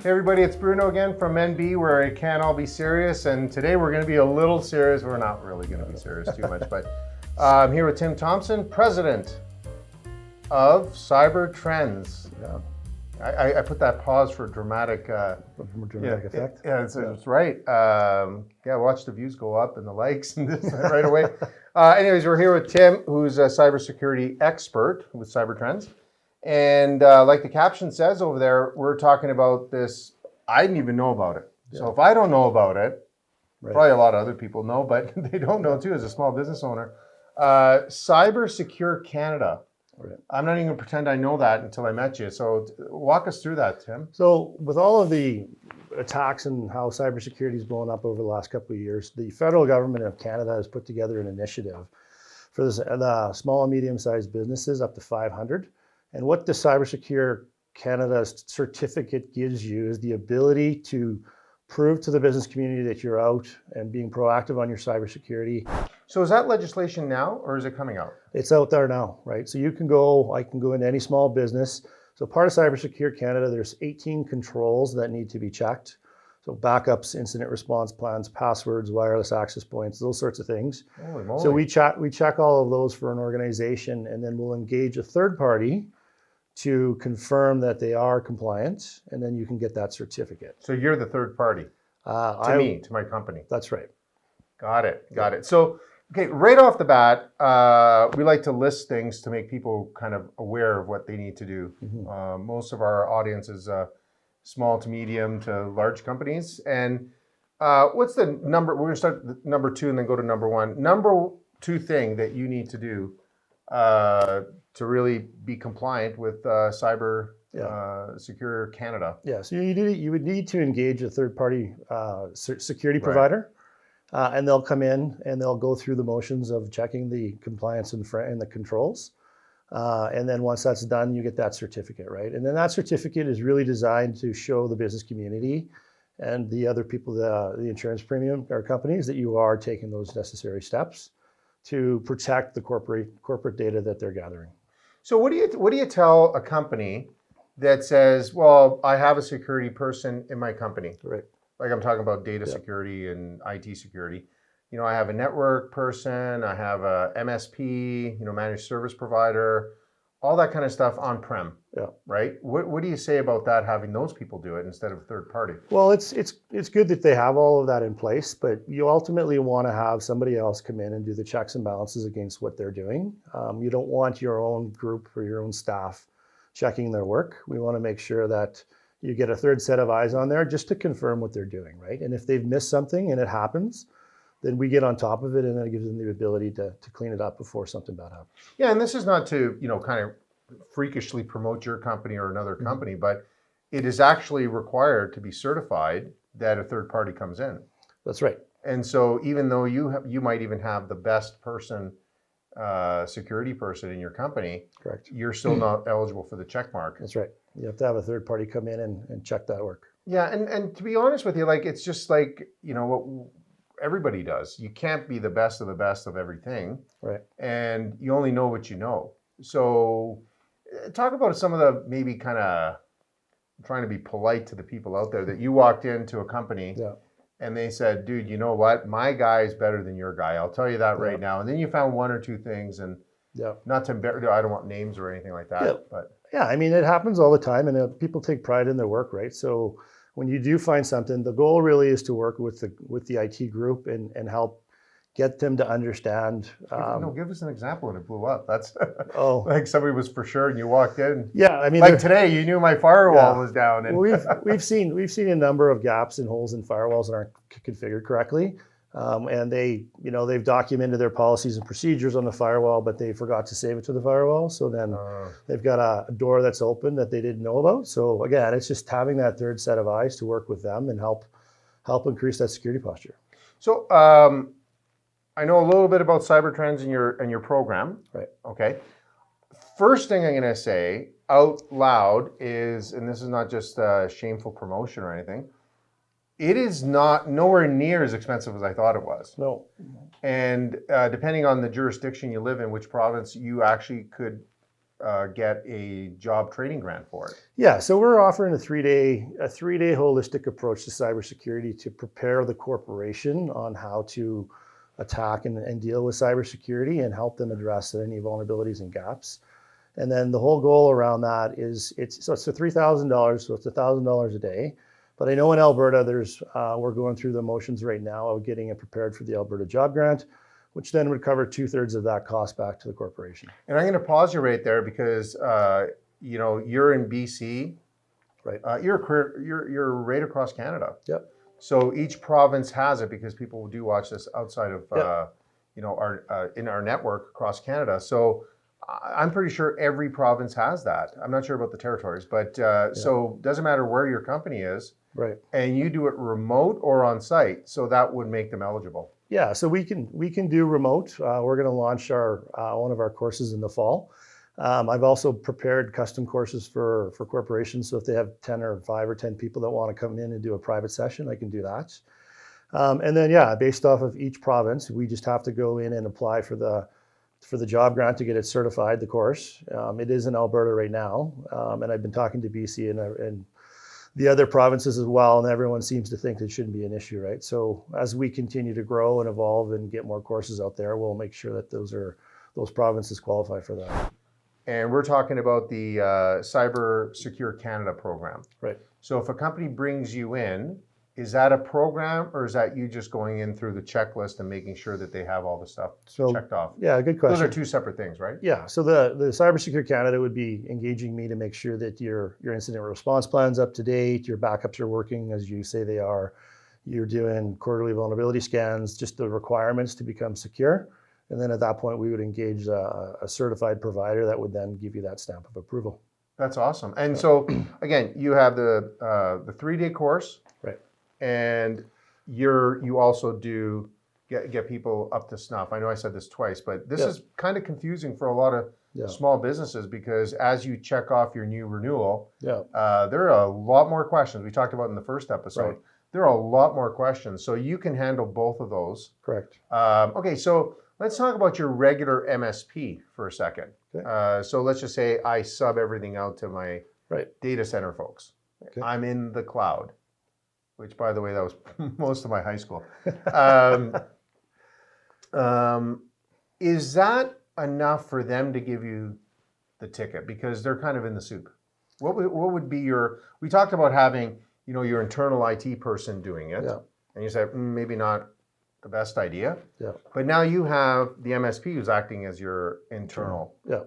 Hey everybody, it's Bruno again from NB, where it can't all be serious, and today we're going to be a little serious. We're not really going to be serious too much, but I'm here with Tim Thomson, president of Cyber Trends. Yeah. I put that pause for dramatic effect. It's right. Watch the views go up and the likes and this right away. Anyways, we're here with Tim, who's a cybersecurity expert with Cyber Trends. And like the caption says over there, we're talking about this. I didn't even know about it. Yeah. So if I don't know about it, probably a lot of other people know, but they don't know too as a small business owner. Cybersecure Canada. Right. I'm not even going to pretend I know that until I met you. So walk us through that, Tim. So with all of the attacks and how cybersecurity has blown up over the last couple of years, the federal government of Canada has put together an initiative for the small and medium-sized businesses up to 500. And what the Cybersecure Canada certificate gives you is the ability to prove to the business community that you're out and being proactive on your cybersecurity. So is that legislation now, or is it coming out? It's out there now, right? So I can go into any small business. So part of Cybersecure Canada, there's 18 controls that need to be checked. So backups, incident response plans, passwords, wireless access points, those sorts of things. Holy moly. So we check all of those for an organization, and then we'll engage a third party to confirm that they are compliant, and then you can get that certificate. So you're the third party to my company. That's right. Got it. So, okay, right off the bat, we like to list things to make people kind of aware of what they need to do. Mm-hmm. Most of our audience is small to medium to large companies. And what's the number? We're going to start with number 2 and then go to number 1. Number 2 thing that you need to do to really be compliant with Cyber Secure Canada. Yeah, so you would need to engage a third-party security provider, and they'll come in and they'll go through the motions of checking the compliance and the controls. And then once that's done, you get that certificate, right? And then that certificate is really designed to show the business community and the other people, the insurance premium or companies, that you are taking those necessary steps to protect the corporate data that they're gathering. So what do you tell a company that says, well, I have a security person in my company? Right. Like I'm talking about data security and IT security. You know, I have a network person, I have a MSP, managed service provider, all that kind of stuff on-prem. Yeah. Right? What do you say about that, having those people do it instead of third party? Well, it's good that they have all of that in place, but you ultimately want to have somebody else come in and do the checks and balances against what they're doing. You don't want your own group or your own staff checking their work. We want to make sure that you get a third set of eyes on there just to confirm what they're doing, right? And if they've missed something and it happens, then we get on top of it, and then it gives them the ability to clean it up before something bad happens. Yeah, and this is not to, kind of freakishly promote your company or another company, but it is actually required to be certified that a third party comes in. That's right. And so even though you might even have the best person, security person in your company, correct, you're still not eligible for the check mark. That's right. You have to have a third party come in and check that work. Yeah, and to be honest with you, it's just like, what everybody does. You can't be the best of everything. Right. And you only know what you know. So talk about some of the maybe kind of trying to be polite to the people out there that you walked into a company and they said, dude, you know what? My guy is better than your guy. I'll tell you that right now. And then you found 1 or 2 things, and not to embarrass, I don't want names or anything like that. But I mean, it happens all the time, and people take pride in their work, right? So when you do find something, the goal really is to work with the IT group and help get them to understand. Give us an example when it blew up. That's like somebody was for sure, and you walked in. Yeah, I mean, like today, you knew my firewall was down. And we've seen a number of gaps and holes in firewalls that aren't configured correctly, and they've documented their policies and procedures on the firewall, but they forgot to save it to the firewall. So then they've got a door that's open that they didn't know about. So again, it's just having that third set of eyes to work with them and help increase that security posture. So I know a little bit about Cyber Trends in your program. Right. Okay. First thing I'm going to say out loud is, and this is not just a shameful promotion or anything, it is nowhere near as expensive as I thought it was. No. And depending on the jurisdiction you live in, which province, you actually could get a job training grant for it? Yeah, so we're offering a three-day holistic approach to cybersecurity to prepare the corporation on how to attack and deal with cybersecurity and help them address any vulnerabilities and gaps. And then the whole goal around that is it's a $3,000, so it's $1,000 a day. But I know in Alberta, we're going through the motions right now of getting it prepared for the Alberta Job Grant, which then would cover 2/3 of that cost back to the corporation. And I'm going to pause you right there because you're in BC, right? You're right across Canada. Yep. So each province has it because people do watch this outside of yep. in our network across Canada. So I'm pretty sure every province has that. I'm not sure about the territories, but so it doesn't matter where your company is, right? And you do it remote or on site, so that would make them eligible. Yeah, so we can do remote. We're going to launch one of our courses in the fall. I've also prepared custom courses for corporations. So if they have 10 or 5 or 10 people that want to come in and do a private session, I can do that. And then based off of each province, we just have to go in and apply for the job grant to get it certified. The course it is in Alberta right now, and I've been talking to BC and the other provinces as well, and everyone seems to think it shouldn't be an issue, right? So as we continue to grow and evolve and get more courses out there, we'll make sure that those provinces qualify for that. And we're talking about the Cyber Secure Canada program. Right. So if a company brings you in, is that a program or is that you just going in through the checklist and making sure that they have all the stuff checked off? Yeah, good question. Those are two separate things, right? Yeah, so the Cybersecure Canada would be engaging me to make sure that your incident response plan's up to date, your backups are working as you say they are, you're doing quarterly vulnerability scans, just the requirements to become secure. And then at that point, we would engage a certified provider that would then give you that stamp of approval. That's awesome. And so again, you have the 3-day course. Right. And you also do get people up to snuff. I know I said this twice, but this is kind of confusing for a lot of small businesses because as you check off your new renewal, there are a lot more questions. We talked about in the first episode. Right. There are a lot more questions. So you can handle both of those. Correct. Okay, so let's talk about your regular MSP for a second. Okay. So let's just say I sub everything out to my data center folks. Okay. I'm in the cloud. Which, by the way, that was most of my high school. Is that enough for them to give you the ticket? Because they're kind of in the soup. What would be we talked about having, your internal IT person doing it. Yeah. And you said, maybe not the best idea. Yeah. But now you have the MSP who's acting as your internal. Yeah.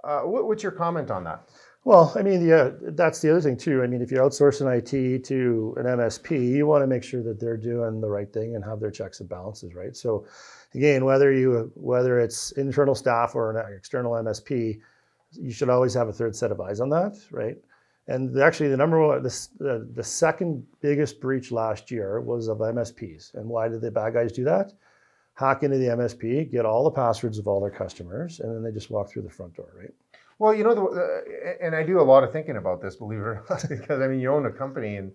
What's your comment on that? Well, I mean, that's the other thing too. I mean, if you're outsourcing IT to an MSP, you want to make sure that they're doing the right thing and have their checks and balances, right? So again, whether it's internal staff or an external MSP, you should always have a third set of eyes on that, right? And actually the second biggest breach last year was of MSPs. And why did the bad guys do that? Hack into the MSP, get all the passwords of all their customers, and then they just walk through the front door, right? Well, and I do a lot of thinking about this, believe it or not, because I mean, you own a company and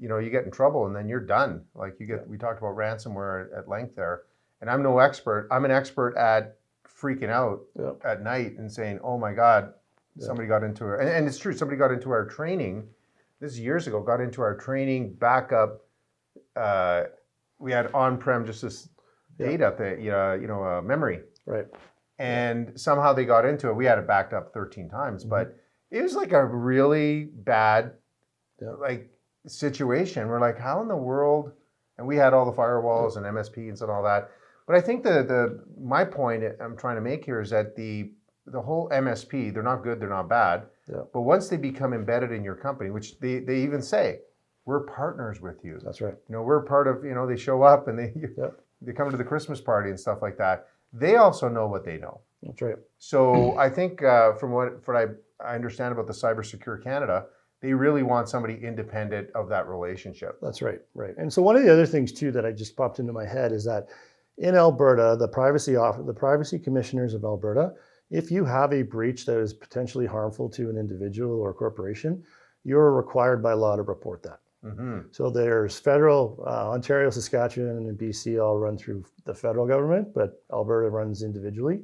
you get in trouble and then you're done. Like we talked about ransomware at length there, and I'm no expert. I'm an expert at freaking out at night and saying, "Oh my God, somebody got into it." And it's true, somebody got into our training. This is years ago. Got into our training backup. We had on-prem just this data, memory. Right. And somehow they got into it. We had it backed up 13 times, but it was like a really bad situation. We're like, how in the world? And we had all the firewalls and MSPs and all that. But I think my point I'm trying to make here is that the whole MSP, they're not good, they're not bad. Yeah. But once they become embedded in your company, which they even say, we're partners with you. That's right. We're part of, they show up and they come to the Christmas party and stuff like that. They also know what they know. That's right. So I think from what I understand about the Cybersecure Canada, they really want somebody independent of that relationship. That's right, right. And so one of the other things too that I just popped into my head is that in Alberta, the privacy commissioners of Alberta, if you have a breach that is potentially harmful to an individual or corporation, you're required by law to report that. Mm-hmm. So there's federal, Ontario, Saskatchewan, and BC all run through the federal government, but Alberta runs individually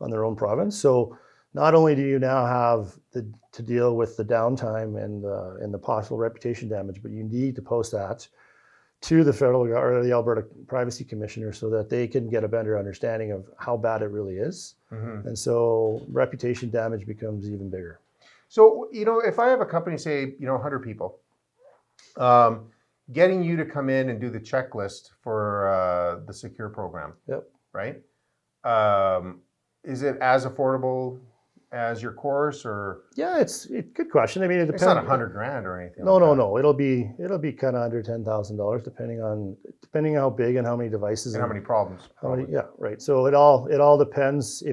on their own province. So not only do you now have to deal with the downtime and the possible reputation damage, but you need to post that to the federal or the Alberta Privacy Commissioner so that they can get a better understanding of how bad it really is. Mm-hmm. And so reputation damage becomes even bigger. So, if I have a company, say, 100 people, getting you to come in and do the checklist for the secure program, Yep. right? Is it as affordable as your course, or Yeah, it's good question. I mean, it depends. it's not $100,000 or anything? No, like no, that. no. It'll be kind of under $10,000, depending on how big and how many devices And how many problems? yeah, right. So it all depends.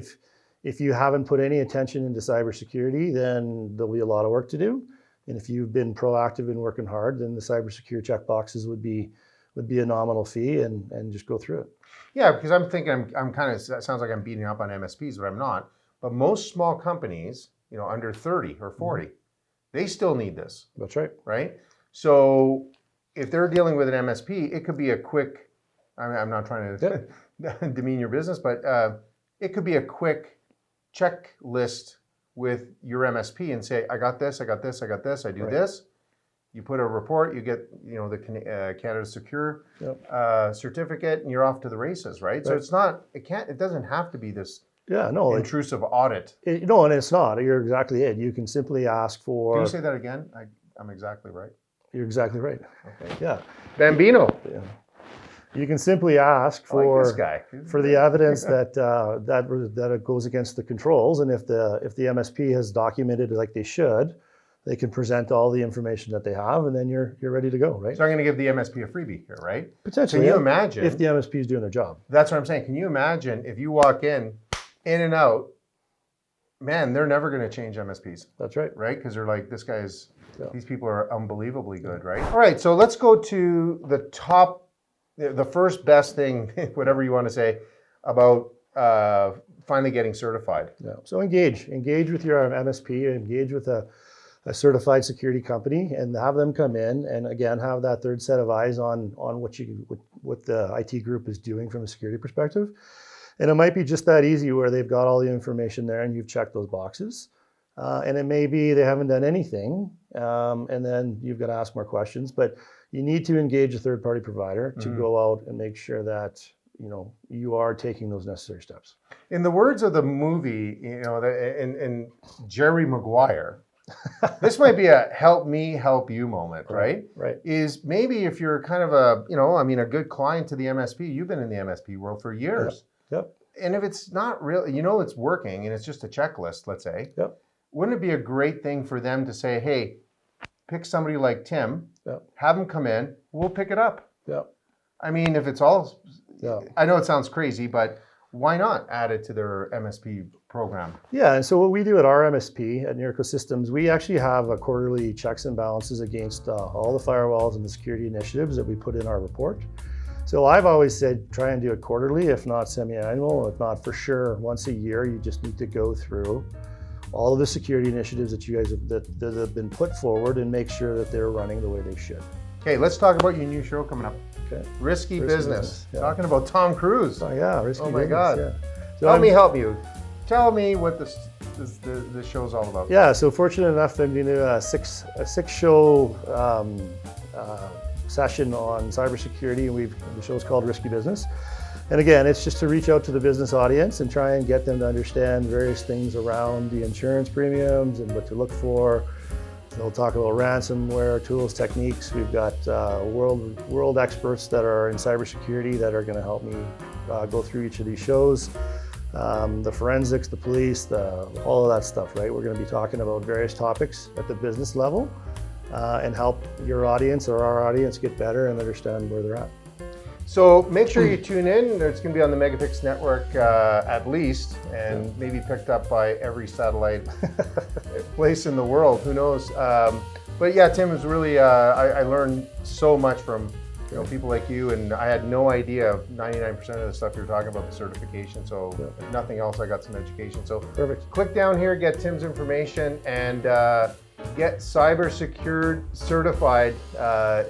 If you haven't put any attention into cybersecurity, then there'll be a lot of work to do. And if you've been proactive and working hard, then the cybersecurity checkboxes would be a nominal fee, and just go through it. Yeah, because I'm thinking I'm kind of, that sounds like I'm beating up on MSPs, but I'm not. But most small companies, under 30 or 40, they still need this, That's right. right? So if they're dealing with an MSP, it could be a quick, I'm not trying to demean your business, but it could be a quick checklist with your MSP and say, I got this, I got this, I got this, I do this. You put a report, you get the Canada Secure certificate, and you're off to the races, right? So it doesn't have to be this intrusive audit. No, and it's not. You're exactly it. You can simply ask for. Can you say that again? I'm exactly right. You're exactly right. Okay. Yeah. Bambino. Yeah. You can simply ask for I like this guy. for the evidence that it goes against the controls, and if the MSP has documented it like they should, they can present all the information that they have, and then you're ready to go, right? So I'm going to give the MSP a freebie here, right? Potentially. Can you imagine if the MSP is doing their job? That's what I'm saying. Can you imagine if you walk in and out? Man, they're never going to change MSPs. That's right. Right? Because they're like, these people are unbelievably good, right? All right, so let's go to the first best thing, whatever you want to say, about finally getting certified. Yeah. So engage with your MSP, engage with a certified security company, and have them come in and again have that third set of eyes on what the IT group is doing from a security perspective. And it might be just that easy where they've got all the information there and you've checked those boxes. And it may be they haven't done anything, and then you've got to ask more questions. But you need to engage a third-party provider to go out and make sure that you are taking those necessary steps. In the words of the movie, in Jerry Maguire, this might be a help me, help you moment, right? Right. Is maybe if you're kind of a good client to the MSP, you've been in the MSP world for years. Yep. And if it's not really, it's working and it's just a checklist, let's say, wouldn't it be a great thing for them to say, hey, pick somebody like Tim, have him come in, we'll pick it up. I mean, if it's all, I know it sounds crazy, but why not add it to their MSP program? Yeah, and so what we do at our MSP at Nerico Systems, we actually have a quarterly checks and balances against all the firewalls and the security initiatives that we put in our report. So I've always said try and do it quarterly, if not semi-annual, if not for sure once a year. You just need to go through all of the security initiatives that you guys that have been put forward and make sure that they're running the way they should. Okay, let's talk about your new show coming up. Okay. Risky Business. Talking about Tom Cruise. Oh yeah, Risky Business. Oh my God. Yeah. So help you. Tell me what the show's all about. Yeah, so fortunate enough I'm doing a six show session on cybersecurity, and the show's called Risky Business. And again, it's just to reach out to the business audience and try and get them to understand various things around the insurance premiums and what to look for. They'll talk about ransomware, tools, techniques. We've got world experts that are in cybersecurity that are going to help me go through each of these shows. The forensics, the police, all of that stuff, right? We're going to be talking about various topics at the business level and help your audience or our audience get better and understand where they're at. So make sure you tune in. It's going to be on the MegaPixx network at least, and maybe picked up by every satellite place in the world. Who knows? But yeah, Tim, is really, I learned so much from people like you, and I had no idea 99% of the stuff you're talking about, the certification. So if nothing else, I got some education. So perfect. Click down here, get Tim's information, and get cyber certified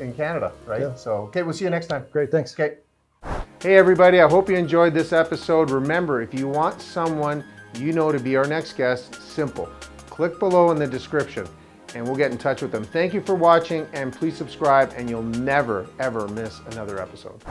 in Canada, right? Yeah. So, okay, we'll see you next time. Great, thanks. Okay. Hey everybody, I hope you enjoyed this episode. Remember, if you want someone you know to be our next guest, simple. Click below in the description and we'll get in touch with them. Thank you for watching, and please subscribe and you'll never, ever miss another episode.